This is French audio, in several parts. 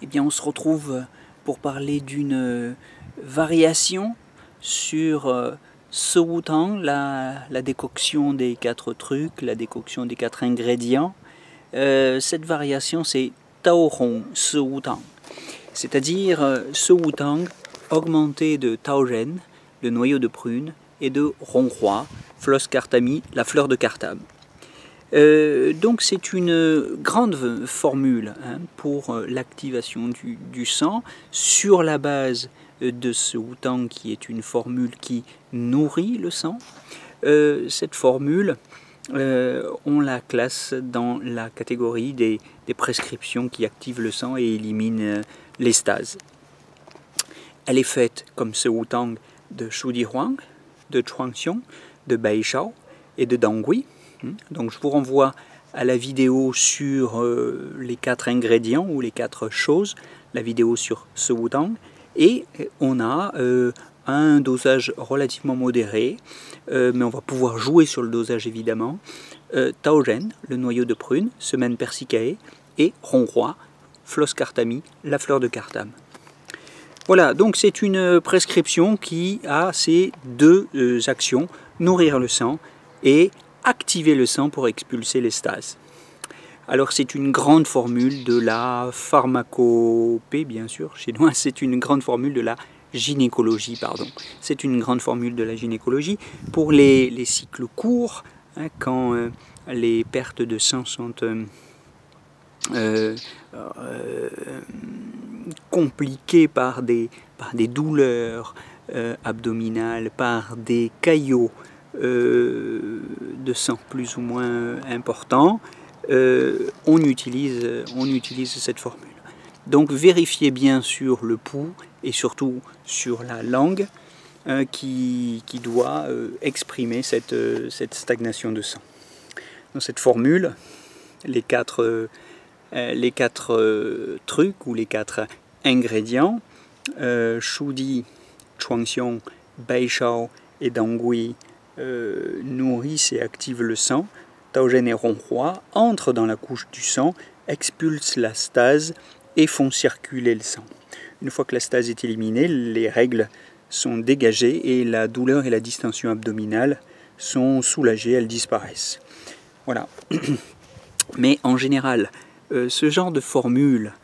Eh bien, on se retrouve pour parler d'une variation sur Sewutang, la décoction des 4 trucs, la décoction des 4 ingrédients. Cette variation, c'est Taohong Sewutang, c'est-à-dire Sewutang augmenté de Taoren, le noyau de prune, et de Ronghua, Flos Cartami, la fleur de Cartame. Donc c'est une grande formule pour l'activation du sang sur la base de ce Sewutang qui est une formule qui nourrit le sang. Cette formule, on la classe dans la catégorie des prescriptions qui activent le sang et éliminent les stases. Elle est faite comme Sewutang de Shudihuang, de Chuangxiong, de Baishao et de Dangui. Donc je vous renvoie à la vidéo sur les 4 ingrédients ou les 4 choses, la vidéo sur Sewutang, et on a un dosage relativement modéré, mais on va pouvoir jouer sur le dosage évidemment. Taoren, le noyau de prune, semaine persicae, et Ronghua, Flos Cartami, la fleur de Cartame. Voilà, donc c'est une prescription qui a ces 2 actions, nourrir le sang et activer le sang pour expulser les stases. Alors c'est une grande formule de la pharmacopée, bien sûr, chez nous c'est une grande formule de la gynécologie, pardon. C'est une grande formule de la gynécologie pour les cycles courts, quand les pertes de sang sont compliquées par des douleurs abdominales, par des caillots de sang plus ou moins importants, on utilise cette formule. Donc vérifiez bien sur le pouls et surtout sur la langue qui doit exprimer cette stagnation de sang. Dans cette formule, les 4 trucs ou les 4 ingrédients, Shudi, Chuangxiong, Baishao et Dangui, nourrissent et activent le sang. Taoren et Ronghua entrent dans la couche du sang, expulsent la stase et font circuler le sang. Une fois que la stase est éliminée, les règles sont dégagées et la douleur et la distension abdominale sont soulagées, elles disparaissent. Voilà. Mais en général, ce genre de formule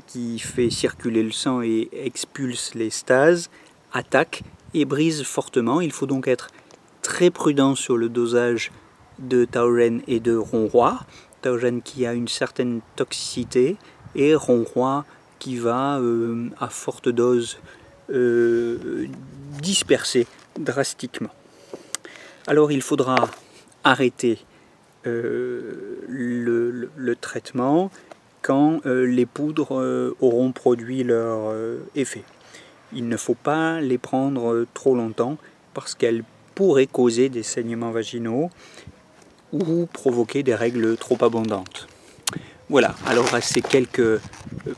qui fait circuler le sang et expulse les stases attaque et brise fortement. Il faut donc être très prudent sur le dosage de Taoren et de Ronghua. Taoren qui a une certaine toxicité et Ronghua qui va à forte dose disperser drastiquement. Alors il faudra arrêter le traitement quand les poudres auront produit leur effet. Il ne faut pas les prendre trop longtemps parce qu'elles pourraient causer des saignements vaginaux ou provoquer des règles trop abondantes. Voilà, alors à ces quelques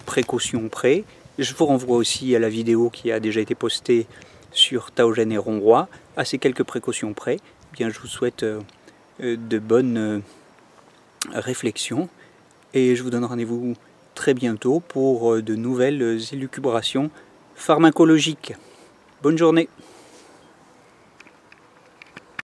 précautions près, je vous renvoie aussi à la vidéo qui a déjà été postée sur Taoren et Ronghua. À ces quelques précautions près, eh bien, je vous souhaite de bonnes réflexions et je vous donne rendez-vous très bientôt pour de nouvelles élucubrations pharmacologiques. Bonne journée!